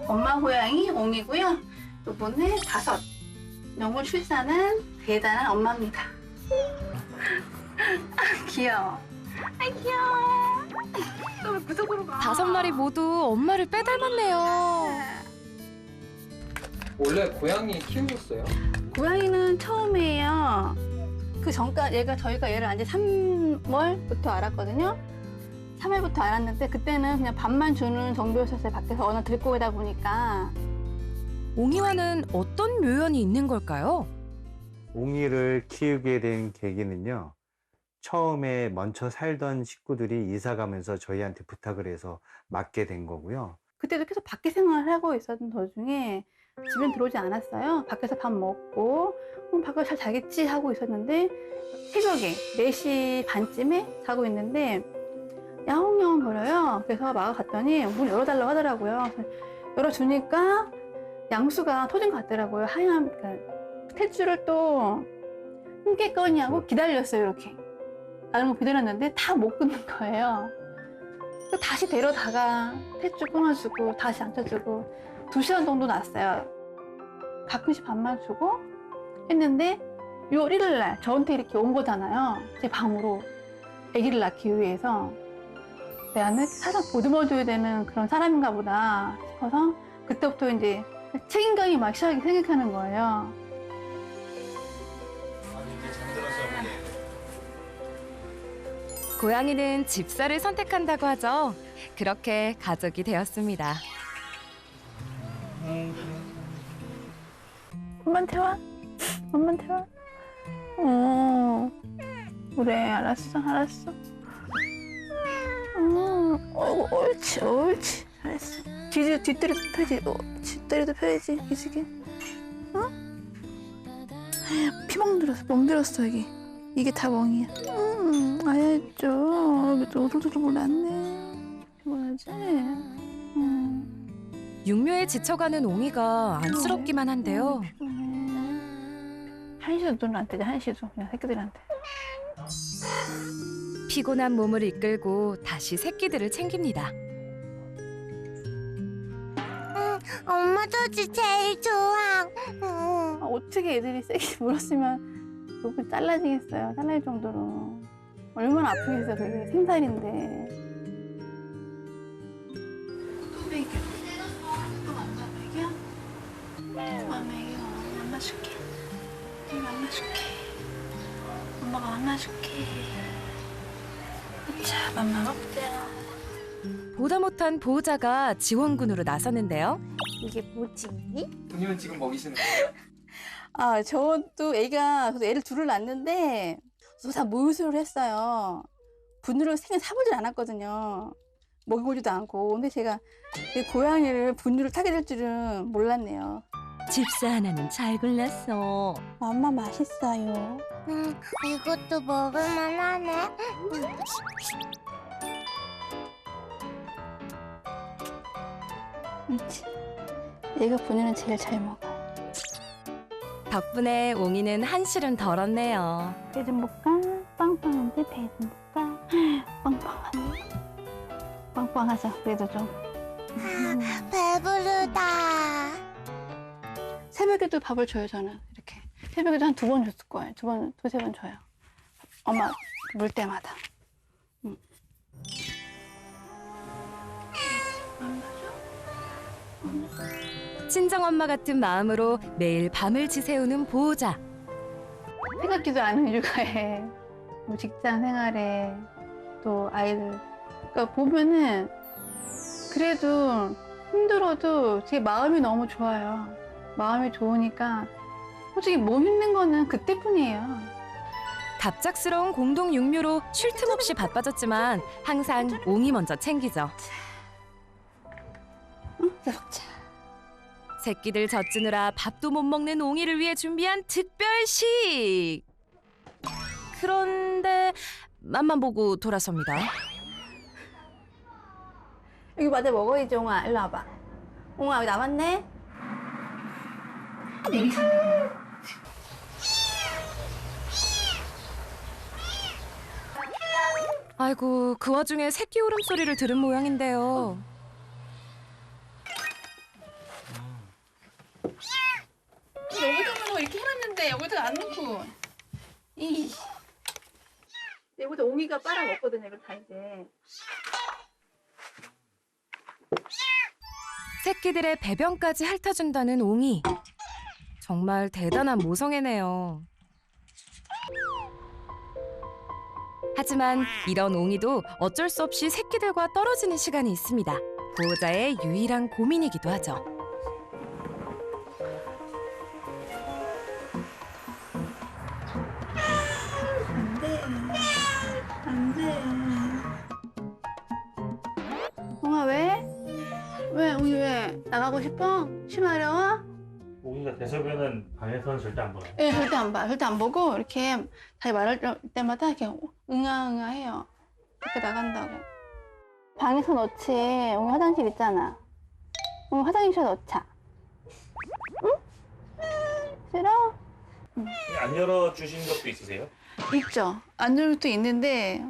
엄마 고양이 옹이고요. 이번에 5. 영혼 출산한 대단한 엄마입니다. 아, 귀여워. 아, 귀여워. 너무 구석으로 가. 5마리 모두 엄마를 빼닮았네요. 원래 고양이 키우셨어요? 고양이는 처음이에요. 그 전까지 저희가 얘를 안지 3월부터 알았거든요. 3월부터 알았는데 그때는 그냥 밥만 주는 정도였었어요. 밖에서 어느 들고오다 보니까. 옹이와는 어떤 묘연이 있는 걸까요? 옹이를 키우게 된 계기는요. 처음에 먼저 살던 식구들이 이사 가면서 저희한테 부탁을 해서 맡게 된 거고요. 그때도 계속 밖에 생활을 하고 있었던 도중에 집엔 들어오지 않았어요. 밖에서 밥 먹고 밖에서 잘 자겠지 하고 있었는데 새벽에 4시 반쯤에 자고 있는데 야옹야옹 거려요. 그래서 마을 갔더니 문 열어달라고 하더라고요. 그래서 열어주니까 양수가 터진 것 같더라고요. 하얀 탯줄을 또 흥깨꺼니 하고 기다렸어요. 이렇게 나는 거 기다렸는데 다 못 끊는 거예요. 그래서 다시 데려다가 탯줄 끊어주고 다시 앉혀주고 2시간 정도 났어요. 가끔씩 밥만 주고 했는데 6월 1일 날 저한테 이렇게 온 거잖아요. 제 방으로 아기를 낳기 위해서 나는 사람 보듬어줘야 되는 그런 사람인가 보다 싶어서 그때부터 이제 책임감이 막 시작이 생각하는 거예요. 고양이는 집사를 선택한다고 하죠. 그렇게 가족이 되었습니다. 엄만 태워. 엄만 태워. 그래, 알았어. 옳지. 알았어. 뒷다리도 펴지. 뒷다리도 펴야지. 기지개. 피멍 들었어. 멍 들었어, 여기. 이게 다 멍이야. 알았죠. 여기 또 오돌도돌 몰랐네. 뭐하지? 육묘에 지쳐가는 옹이가 안쓰럽기만 한데요. 한시도 눈 안 뜨지, 한시도. 그냥 새끼들한테. 피곤한 몸을 이끌고 다시 새끼들을 챙깁니다. 엄마 도지 제일 좋아. 어떻게 애들이 세게 물었으면 욕을 잘라지겠어요. 잘라질 정도로. 얼마나 아프겠어요. 그게 생살인데. 또 먹여. 또 맘마 먹여? 맘마 먹여. 맘마 줄게. 맘마 줄게. 엄마가 맘마 줄게. 자, 맘마 먹자. 보다 못한 보호자가 지원군으로 나섰는데요. 이게 뭐지? 본인은 지금 먹이시는 거예요? 아, 저도 애를 둘을 낳았는데, 다 모유수를 했어요. 분유를 생전 사보질 않았거든요. 먹여보지도 않고. 근데 제가 이 고양이를 분유를 타게 될 줄은 몰랐네요. 집사 하나는 잘 골랐어. 맘마 맛있어요. 이것도 먹을만하네. 그렇지. 얘가 분유는 제일 잘 먹어. 덕분에 옹이는 한시름 덜었네요. 배 좀 볼까? 빵빵한데 배 좀 볼까? 빵빵하네. 빵빵하죠. 그래도 좀. 배부르다. 새벽에도 밥을 줘요, 저는. 이렇게. 새벽에도 한 2번 줬을 거예요. 2번, 2-3번 줘요. 엄마 물 때마다. 친정엄마 같은 마음으로 매일 밤을 지새우는 보호자. 생각지도 않은 육아에, 뭐 직장 생활에, 또 아이들. 그러니까 보면은, 그래도 힘들어도 제 마음이 너무 좋아요. 마음이 좋으니까, 솔직히 몸 힘든 거는 그때뿐이에요. 갑작스러운 공동 육묘로 쉴 틈 없이 바빠졌지만 항상 옹이 먼저 챙기죠. 응? 먹자. 새끼들 젖주느라 밥도 못 먹는 옹이를 위해 준비한 특별식. 그런데 맛만 보고 돌아섭니다. 여기 맞아 먹어야지, 옹아. 일로 와봐. 옹아, 여기 남았네? 아이고, 그 와중에 새끼 울음소리를 들은 모양인데요. 여기다가 이렇게 해놨는데 여기다가 안 넣고. 여기다 옹이가 빨아먹거든요. 이걸 다 이제. 새끼들의 배변까지 핥아준다는 옹이. 정말 대단한 모성애네요. 하지만 이런 옹이도 어쩔 수 없이 새끼들과 떨어지는 시간이 있습니다. 보호자의 유일한 고민이기도 하죠. 안 돼. 옹아 왜? 왜 옹이 왜? 나가고 싶어? 쉬마려워? 옹이가 대소변은 방에서는 절대 안 보나요? 예, 절대 안 봐. 절대 안 보고 이렇게 자기 말할 때마다 이렇게 응아응아 해요. 이렇게 나간다고. 방에서 넣지. 옹이 화장실 있잖아. 옹이 화장실에 넣자. 응? 싫어? 안 열어주신 적도 있으세요? 있죠. 안 열도 있는데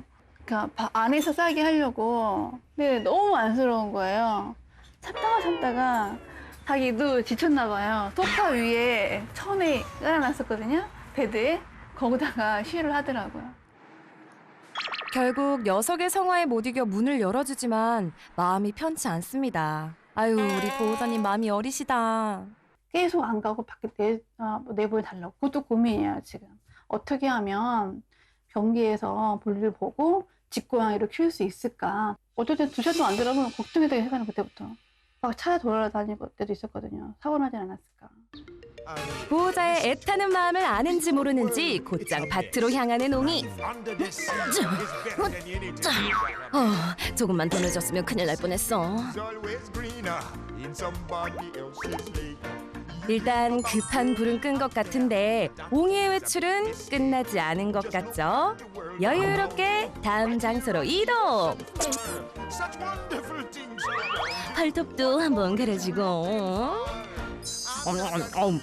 그러니까 안에서 싸게 하려고. 근데 너무 안쓰러운 거예요. 참다가 자기도 지쳤나 봐요. 소파 위에 천에 깔아놨었거든요. 베드에. 거기다가 쉬를 하더라고요. 결국 녀석의 성화에 못 이겨 문을 열어주지만 마음이 편치 않습니다. 아유, 우리 보호자님 마음이 어리시다. 계속 안 가고 밖에 내보내달라고. 그것도 고민이에요, 지금. 어떻게 하면 경기에서 볼일 보고 집고양이를 키울 수 있을까. 어떨 때 두셔도 안 들어가면 걱정이 되게 해가는 그때부터. 막 차에 돌아다닐 때도 있었거든요. 사고 나진 않았을까. 보호자의 애타는 마음을 아는지 모르는지 곧장 밭으로 향하는 옹이. 조금만 더 늦었으면 큰일 날 뻔했어. 일단 급한 불은 끈 것 같은데 옹이의 외출은 끝나지 않은 것 같죠? 여유롭게 다음 장소로 이동! 발톱도 한번 가려주고.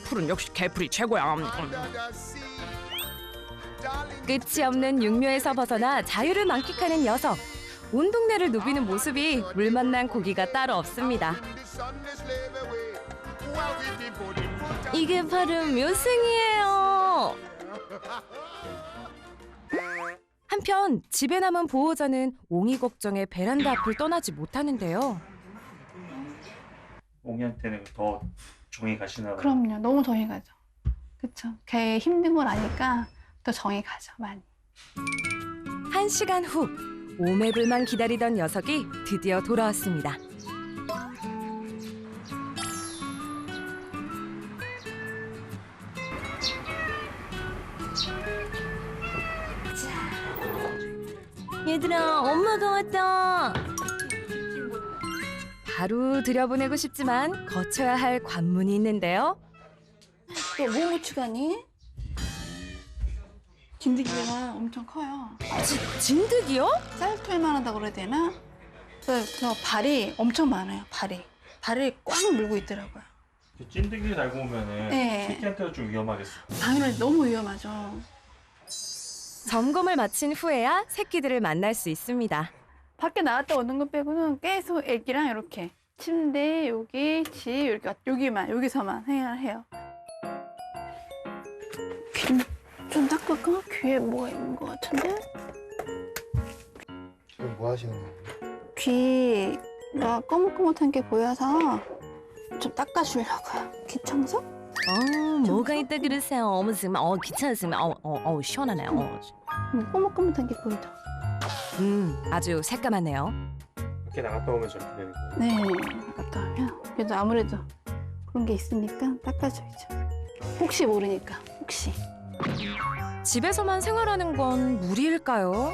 풀은 역시 개풀이 최고야. 끝이 없는 육묘에서 벗어나 자유를 만끽하는 녀석. 온 동네를 누비는 모습이 물 만난 고기가 따로 없습니다. 이게 바로 묘생이에요. 한편 집에 남은 보호자는 옹이 걱정에 베란다 앞을 떠나지 못하는데요. 옹이한테는 더 정이 가시나 봐요. 그럼요. 너무 정이 가죠. 그쵸. 걔 힘든 걸 아니까 더 정이 가죠, 많이. 1시간 후 오매불만 기다리던 녀석이 드디어 돌아왔습니다. 얘들아, 엄마가 왔다. 바로 들여보내고 싶지만 거쳐야 할 관문이 있는데요. 또 뭐 고추가니? 진드기가 엄청 커요. 진드기요? 쌀풀만 하다고 그래야 되나? 저 발이 엄청 많아요, 발이. 발을 꽉 물고 있더라고요. 찐득이를 달고 오면은 네. 새끼한테도 좀 위험하겠어. 당연히 너무 위험하죠. 점검을 마친 후에야 새끼들을 만날 수 있습니다. 밖에 나갔다 오는 것 빼고는 계속 애기랑 이렇게 침대, 여기, 집, 이렇게 여기서만 해요. 귀 좀 닦을까? 귀에 뭐가 있는 것 같은데? 지금 뭐 하시는 거예요? 귀가 거뭇거뭇한 게 보여서 좀 닦아주려고요. 귀 청소? 뭐가 있다 그러세요? 정말 귀찮으시면 시원하네요. 거뭇거뭇한 게 보이죠? 아주 새까맣네요. 밖에 나갔다 오면 저렇게 되는 거예요. 네, 나갔다 하면 그래도 아무래도 그런 게 있으니까 닦아줘야죠. 혹시 모르니까, 혹시. 집에서만 생활하는 건 무리일까요?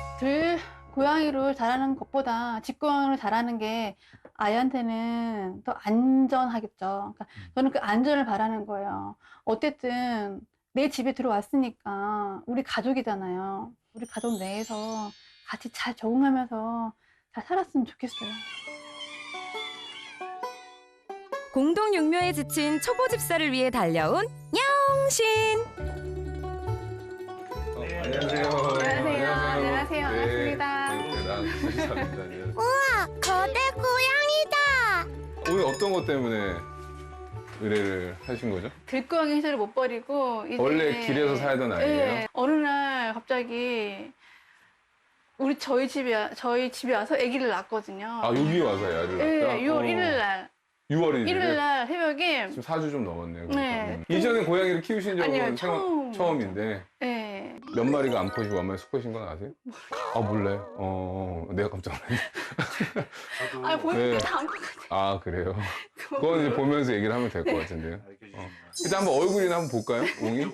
고양이를 잘하는 것보다 집고양이를 잘하는 게 아이한테는 더 안전하겠죠. 그러니까 저는 그 안전을 바라는 거예요. 어쨌든 내 집에 들어왔으니까 우리 가족이잖아요. 우리 가족 내에서 같이 잘 적응하면서 잘 살았으면 좋겠어요. 공동 육묘에 지친 초보 집사를 위해 달려온 영신. 안녕하세요. 안녕하세요. 반갑습니다. 우와, 거대 고양이다. 오늘 어떤 것 때문에? 의뢰를 하신 거죠? 들고양이 행세를 못 버리고 이제 원래 길에서 살던 아이예요? 네, 어느 날 갑자기 저희 집에 와서 아기를 낳았거든요. 아, 여기 와서 애를 낳았다? 네, 6월 1일 날. 6월 1일? 1일 날 새벽에 지금 4주 좀 넘었네요. 그러니까. 네. 이전에 고양이를 키우신 적은 아니요, 처음인데 네. 몇 마리가 암컷이고 몇 마리 수컷인 건 아세요? 아, 몰라요? 내가 깜짝 놀랐네. 보니까 네. 다 안 것 같아요. 아, 그래요? 그건 이제 보면서 얘기를 하면 될 것 같은데요. 일단 한번 얼굴이나 한번 볼까요? 옹이?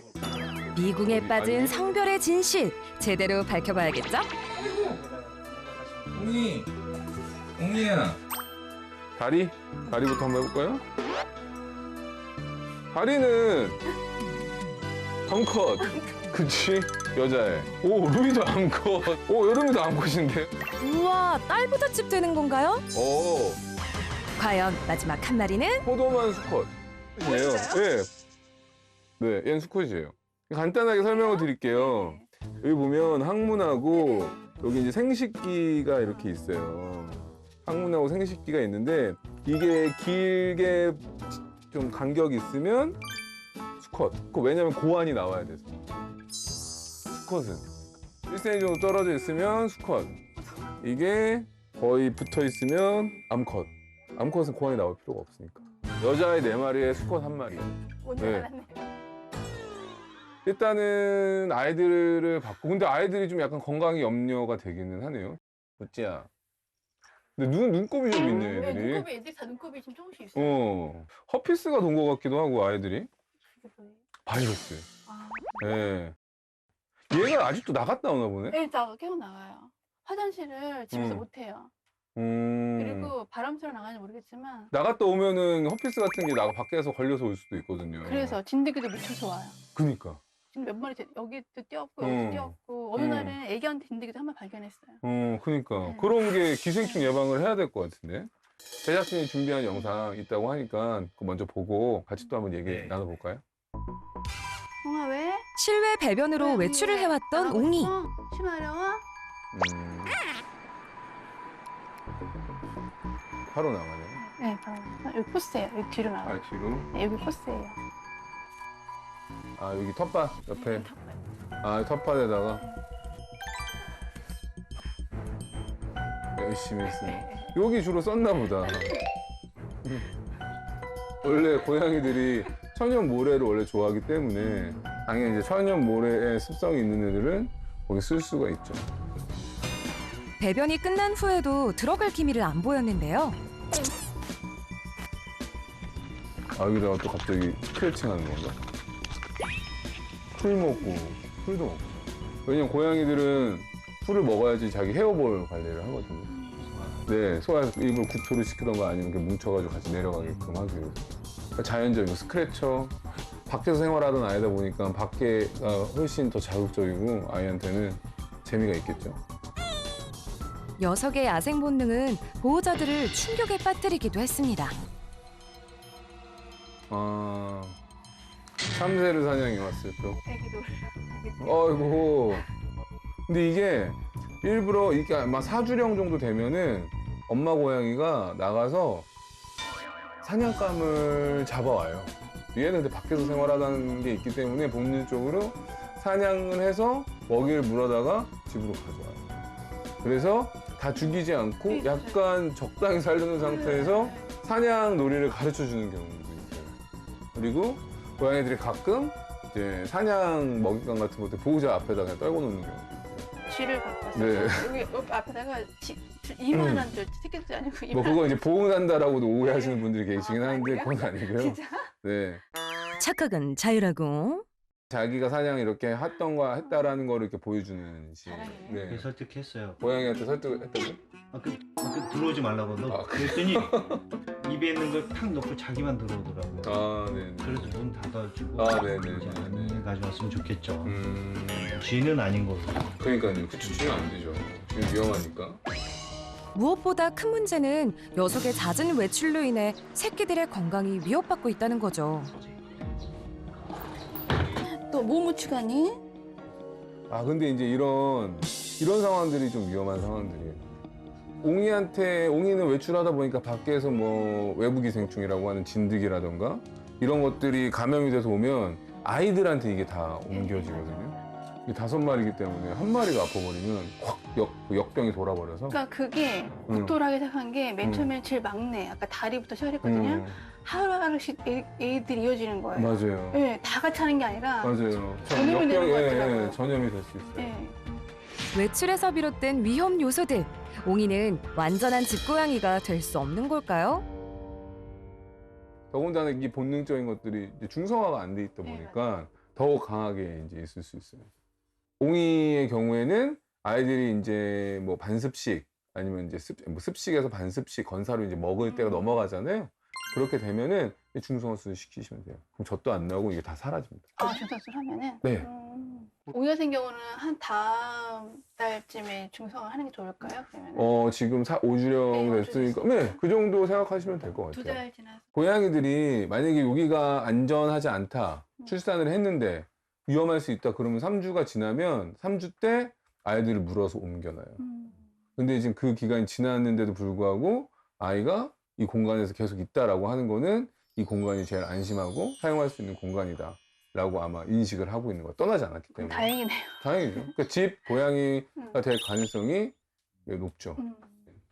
미궁에 빠진 성별의 진실 제대로 밝혀봐야겠죠? 옹이! 옹이야! 다리부터 한번 해볼까요? 다리는 암컷! 그치? 여자애. 오, 루이도 암컷! 오, 여름이도 암컷인데? 우와, 딸부잣집 되는 건가요? 오, 과연 마지막 한 마리는? 포도만 수컷. 예요. 예. 네, 얘는 수컷이에요. 간단하게 설명을 드릴게요. 여기 보면 항문하고 여기 이제 생식기가 이렇게 있어요. 항문하고 생식기가 있는데 이게 길게 좀 간격이 있으면 수컷. 왜냐면 고환이 나와야 돼서. 수컷은 1cm 정도 떨어져 있으면 수컷. 이게 거의 붙어 있으면 암컷. 암컷은 고환이 나올 필요가 없으니까. 여자의 4마리에 수컷 1마리. 오늘 네. 알았네. 일단은 아이들을 받고, 근데 아이들이 좀 약간 건강이 염려가 되기는 하네요. 부찌야. 근데 눈곱이 좀 있네, 네, 애들이. 애들이 다 눈곱이 좀 조금씩 있어요. 허피스가 돈 것 같기도 하고, 아이들이. 이게 뭐예요? 바이러스. 아, 예. 얘가 아직도 나갔다 오나 보네? 다 계속 나가요. 화장실을 집에서 못 해요. 음. 그리고 바람 쐬러 나가는지 모르겠지만 나갔다 오면은 허피스 같은 게 밖에서 걸려서 올 수도 있거든요. 그래서 진드기도 묻혀서 와요. 그니까. 지금 몇 마리 여기도 뛰었고 여기도 뛰었고 어느 날은 애기한테 진드기도 한 번 발견했어요. 그니까. 네. 그런 게 기생충 예방을 해야 될 것 같은데. 제작진이 준비한 영상 있다고 하니까 그거 먼저 보고 같이 또 한번 얘기 나눠볼까요? 엉아 왜? 실외 배변으로 외출을 해왔던 나가고 옹이. 있어? 심하려워? 바로 나가네. 네, 바로 여기 포스예요. 여기 뒤로 나와요. 아, 뒤로. 네, 여기 포스예요. 아, 여기 텃밭 옆에. 네, 아, 텃밭에다가. 열심히 했으네. 여기 주로 썼나 보다. 원래 고양이들이 천연 모래를 원래 좋아하기 때문에 당연히 이제 천연 모래에 습성이 있는 애들은 거기 쓸 수가 있죠. 배변이 끝난 후에도 들어갈 기미를 안 보였는데요. 아, 여기다가 또 갑자기 스크래칭 하는 건가? 풀 먹고, 풀도 먹고. 왜냐면 고양이들은 풀을 먹어야지 자기 헤어볼 관리를 하거든요. 네, 소화해서 일부러 구토를 시키던가 아니면 이렇게 뭉쳐가지고 같이 내려가게끔 하기 위해서. 그러니까 자연적이고 스크래쳐. 밖에서 생활하던 아이다 보니까 밖에가 훨씬 더 자극적이고 아이한테는 재미가 있겠죠. 녀석의 야생 본능은 보호자들을 충격에 빠뜨리기도 했습니다. 아, 참새를 사냥해 왔을 때. 애기도. 아이고. 근데 이게 일부러 이게 아마 4주령 정도 되면은 엄마 고양이가 나가서 사냥감을 잡아와요. 얘는 근데 밖에서 생활하다는 게 있기 때문에 본능적으로 사냥을 해서 먹이를 물어다가 집으로 가져와요. 그래서 다 죽이지 않고 약간 적당히 살려는 상태에서 사냥 놀이를 가르쳐 주는 경우도 있어요. 그리고 고양이들이 가끔 이제 사냥 먹잇감 같은 것들 보호자 앞에다 그냥 떨궈 놓는 경우. 쥐를 갖고 왔어요. 네. 여기 앞에다가 이만한 새끼도 아니고 뭐 이만한. 그거 이제 보호한다라고도 오해하시는 분들이 계시긴 하는데 그건 아니고요. 진짜? 네. 착각은 자유라고. 자기가 사냥 이렇게 했던 거 했다라는 거를 이렇게 보여주는 시. 자랑이네. 네. 설득했어요. 고양이한테 설득했다고? 들어오지 말라고 아, 그랬더니 입에 있는 걸 탁 넣고 자기만 들어오더라고요. 아, 네. 그래서 문 닫아주고 아, 네네. 이제 안 가져왔으면 좋겠죠. 음. 쥐는 아닌 거고. 그러니까요. 그쵸, 주면 안 되죠. 지금 위험하니까. 무엇보다 큰 문제는 녀석의 잦은 외출로 인해 새끼들의 건강이 위협받고 있다는 거죠. 또 뭐 묻히가니? 아, 근데 이제 이런 상황들이 좀 위험한 상황들이에요. 옹이는 외출하다 보니까 밖에서 뭐 외부 기생충이라고 하는 진드기라던가 이런 것들이 감염이 돼서 오면 아이들한테 이게 다 옮겨지거든요. 이 5마리이기 때문에 한 마리가 아파버리면 확 역병이 돌아버려서. 그러니까 그게 국토하기 시작한 게 맨 처음에 제일 막내, 아까 다리부터 시작했거든요. 하루하루씩 애들이 이어지는 거예요. 맞아요. 네, 다 같이 하는 게 아니라 맞아요. 전염이 되는 것 같더라고요. 전염이 될 수 있어요. 네. 외출에서 비롯된 위험 요소들. 옹이는 완전한 집고양이가 될 수 없는 걸까요? 더군다나 이게 본능적인 것들이 이제 중성화가 안 돼 있다 보니까 더 강하게 이제 있을 수 있어요. 옹이의 경우에는 아이들이 이제 뭐 반습식 아니면 이제 습식에서 반습식 건사로 이제 먹을 때가 넘어가잖아요. 그렇게 되면은 중성화 수술 시키시면 돼요. 그럼 젖도 안 나오고 이게 다 사라집니다. 아, 중성화수술 하면은? 네. 옹이 같은 경우는 한 다음 달쯤에 중성화 하는 게 좋을까요? 그러면은? 지금 5주령 네, 됐으니까, 5주 네, 그 정도 생각하시면 될 것 두 같아요. 달 지나서. 고양이들이 만약에 여기가 안전하지 않다, 출산을 했는데 위험할 수 있다, 그러면 3주가 지나면 3주 때 아이들을 물어서 옮겨놔요. 근데 지금 그 기간이 지났는데도 불구하고 아이가 이 공간에서 계속 있다라고 하는 거는 이 공간이 제일 안심하고 사용할 수 있는 공간이다 라고 아마 인식을 하고 있는 거예요. 떠나지 않았기 때문에. 다행이네요. 다행이죠. 그러니까 집 고양이가 될 가능성이 높죠.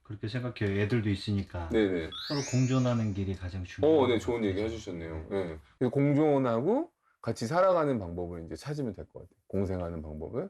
그렇게 생각해요. 애들도 있으니까 네네. 서로 공존하는 길이 가장 중요해요. 네, 좋은 얘기 해주셨네요. 네. 그래서 공존하고 같이 살아가는 방법을 이제 찾으면 될 것 같아요. 공생하는 방법을.